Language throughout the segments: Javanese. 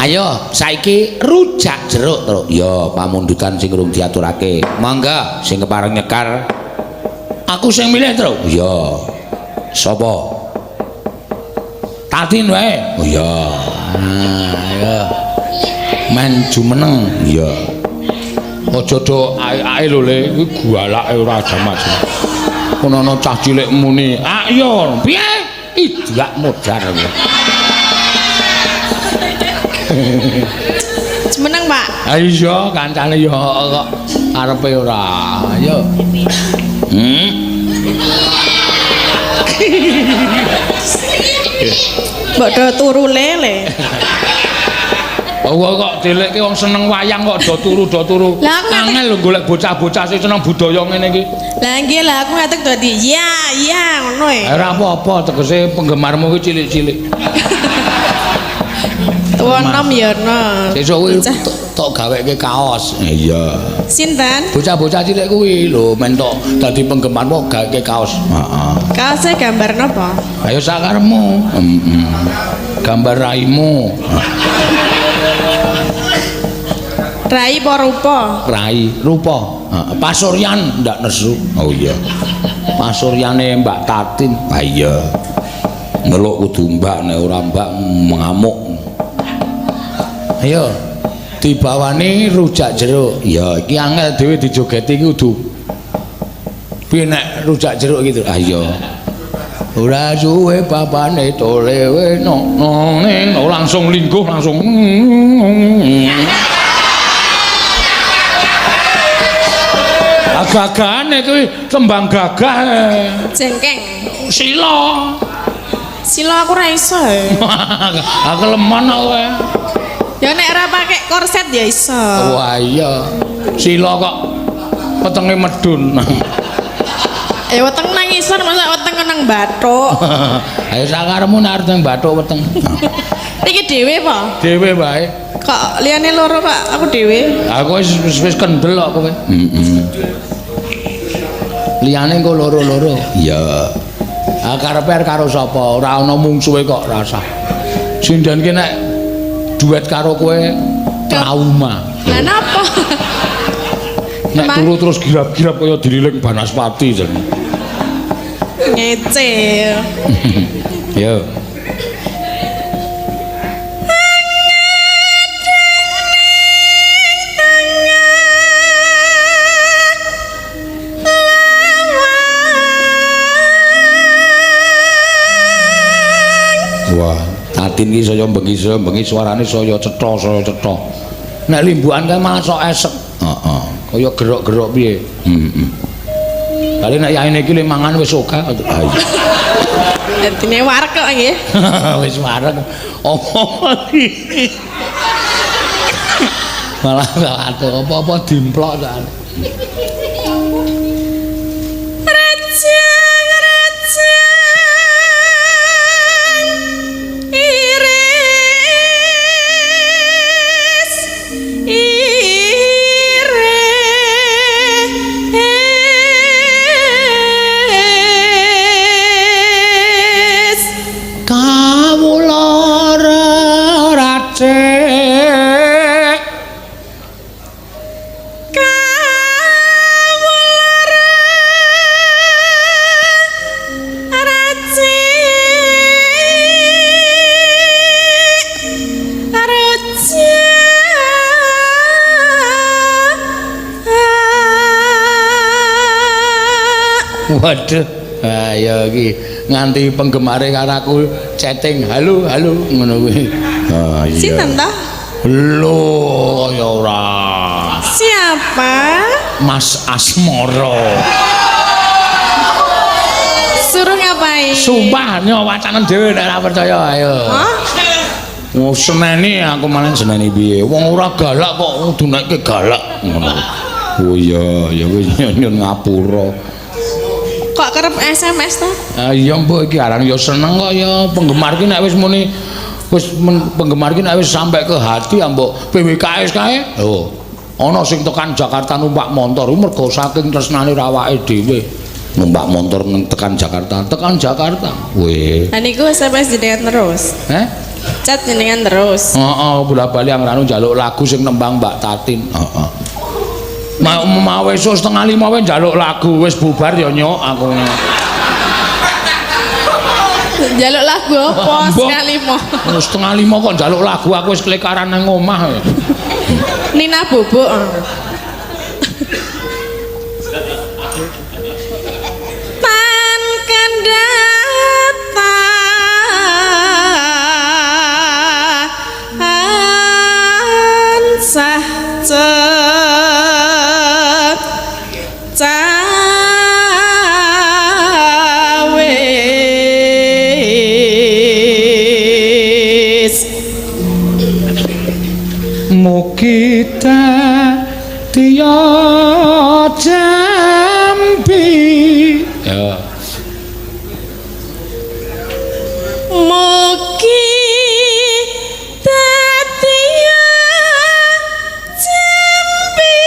Ayo, saiki rujak jeruk terus. Ya, pamundutan sing urung diaturake. Mangga sing kepareng nyekar. Aku sing milih terus. Ya. Sapa? Tatin wae. Oh ya. Ayo. Men jumeneng. Ya. Aja do ae lho Le, iki gualake ora jamak-jamak. Kono cah cilik muni, "Ayo, piye?" Idiak modar. Semeneng, Pak. Iya, kancane yo kok arepe ora. Ayo. Mbok do turu lele. Oh kok delekke wong seneng wayang kok do turu. Angel lho golek bocah-bocah sing seneng budaya ngene iki. Lah nggih lah aku ngatek dadi ya ngono e. Ora apa-apa tegese penggemarmu iki cilik-cilik. Tuwa nom ya no. Sesuk kuwi tok gaweke kaos. Iya. Sinten? Bocah-bocah cilik kuwi lho men tok dadi penggemarmu gaweke kaos. Heeh. Kaose gambar napa? Ayo sakaremu. Gambar raimu. Rai apa rupa? Rai rupa. Pasuryan ndak nesu. Oh iya. Pasuryane Mbak Tatin. Ah iya. Meluk kudu Mbak nek ora Mbak ngamuk. Ayo dibawani rujak jeruk. Ya iki angel dhewe dijogeti iki kudu. Piye nek rujak jeruk gitu. Ah iya. Ora suwe papane tolewe ning langsung lingguh langsung. Gagahane kuwi tembang gagah. Jengkeng. Sila. Sila aku ora iso. Aku lemon kowe. Ya nek ora pakai korset ya iso. Wah iya. Sila kok wetenge medun. Weteng nang isor masa weteng nang bathuk. Ayo sakaremu nek arep nang bathuk weteng. Iki dhewe apa? Dhewe wae. Kok liyane loro, Pak? Aku dhewe. Aku wis kendel kok kowe. Liyane engko loro-loro. Iya. Karepe karo sapa? Ora ana mungsuhe kok rasah. Sindenke nek duet karo kowe trauma. Lah napa? Nek turu terus girap-girap kaya dililing Banaspati jan. Ngece. Yo. Wah, Tatin iki saya bengi suarane saya cetha. Nek limbukan kan malah sok esek. Heeh. Kaya gerok-gerok piye. Kali nek yaine iki le mangan wis oga. Ah iya. Dadine wareg kok nggih. Wis wareg. Apa iki? Malah atuh apa-apa dimplok ta. Waduh, ayo iki nganti penggemare karo aku chatting, halo ngono kuwi. Ah iya. Sinten ta? Lho, ya ora. Siapa? Mas Asmoro. Suruh ngapain? Sumpah nyawacanen dhewe nek ora percaya ayo. Hah? Mau seneni aku malah seneni piye? Wong ora galak kok kudu nekke galak ngono. Oh iya, ya wis nyun ngapura. Kok kerep SMS ta? Iya mbok iki aran ya seneng kok ya penggemar ki nek wis muni wis penggemar ki nek wis sampai ke hati ambok PWKS kae. Oh. Ana sing tekan Jakarta numpak motor mergo saking tresnane awake dhewe. Numpak motor tekan Jakarta. Weh. Lah niku SMS jenengan terus. Cat jenengan terus. Heeh, bola-bali angranu njaluk lagu sing nembang Mbak Tatin. Heeh. Mau esuk 4:30 wae njaluk lagu wis bubar ya nyok aku. Njaluk lagu apa 4:30? 4:30 kok njaluk lagu aku wis kelekaran nang omah. Nina Bobo. Tan kendata ansah kita tiya jambi ya mugi tatiya jambi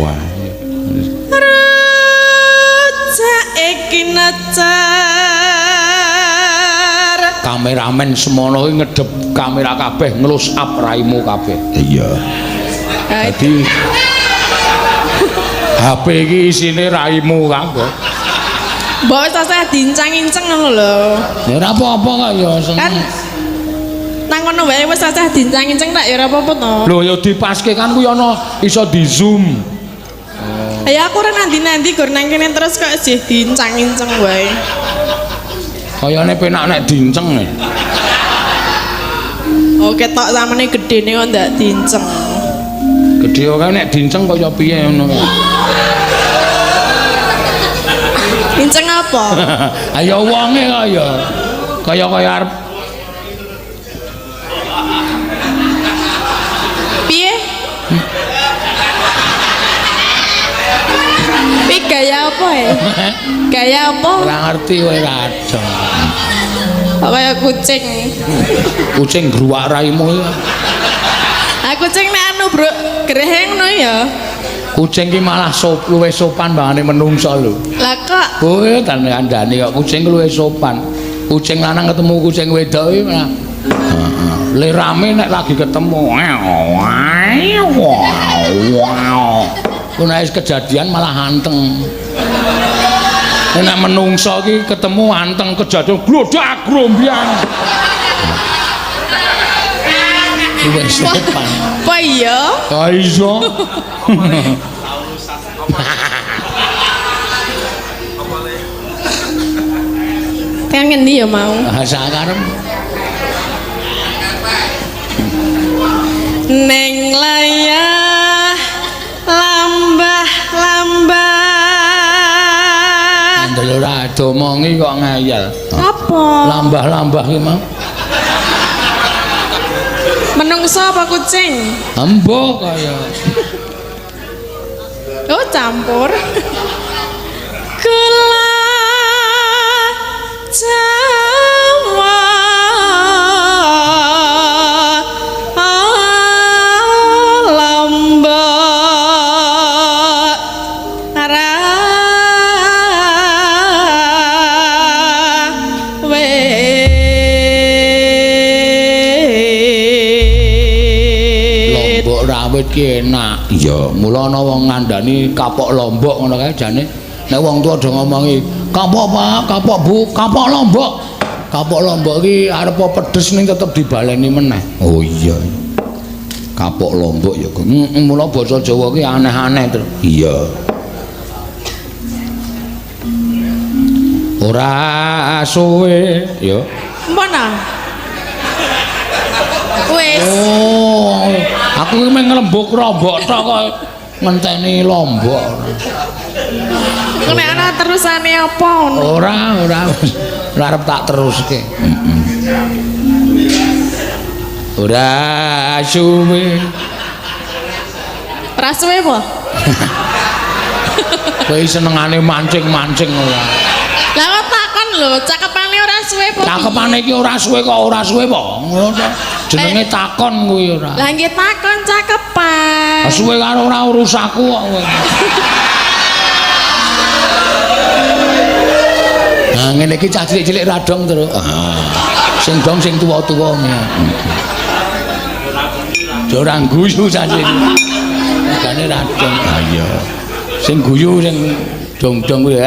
wah rujak iki necar kameramen semono ngedep kamera kabeh ngelus up raimu kabeh. Iya. Jadi HP iki isine raimu kabeh. Mbok saya diincang-inceng ngono lho. Ya ora apa-apa kok ya Kan nang kono wae wis saya diincang-inceng tak ya ora apa-apa to. Lho ya dipaske kan kuwi ana iso di zoom. Ya aku ora nandi-nandi gur nang kene terus kok isih diincang-inceng wae. Kayane penak nek diinceng. Oh ketok samene gedene kok ndak diinceng. Gedhe kok nek diinceng kaya piye ngono. Inceng apa? Ayo wonge kaya arep Piye? Pi gaya apa ya? Gaya apa? ora ngerti kowe kadang. Kaya kucing. Kucing gruwak raimu ya. Ah kucing nek anu bro, greheng no ya. Kucing ki malah luwih sopan bangane menungso lho. Lah kok Kowe kan kandhane kok kucing luwih sopan. Kucing lanang ketemu kucing wedok iki malah heeh. Le rame nek lagi ketemu. Ku nek kejadian malah anteng. Nek menungso iki ketemu anteng kejadian glodak grombyang. Luwih sopan. apa iya? Ah iso. Kan ngendi ya mau? Sakarep. Neng layah lambah-lambah. Andel ora domongi kok ngayal. Apa? Lambah-lambah ki mau. Menungso apa kucing? Embo kaya. Oh campur. Kula Jawa Lombok Rawe Lombok Rawit ki enak. Iya, mula ana wong ngandani kapok Lombok ngono kae jane. Nek wong tuwa do ngomongi, "Kapok Pak, kapok Bu, kapok Lombok." Kapok Lombok ki arep pedes ning tetep dibaleni meneh. Oh iya. Kapok Lombok ya. Mula basa Jawa ki aneh-aneh terus. Iya. Ora suwe, ya. Mana? Wes. Oh, aku iki mung nglembuk rombok tok kok ngenteni Lombok. Nek ana terusane apa ngono? Ora arep tak teruske. Ora suwe. Ora suwe apa? Kowe senengane mancing-mancing ora. Lah kok takon lho, cakepane ora suwe apa? Cakepane iki ora suwe kok ora suwe apa? Ngono to. Jenenge takon kuwi ora. Lah nggih takon cakepan. Suwe karo ora urusaku kok kowe. Lah ngene iki cah cilik-cilik radong terus. Sing dong sing tuwa-tuwa ngene. Ora guyu cah cilik. Regane radong. Ha iya. Sing guyu sing dong-dong kuwi.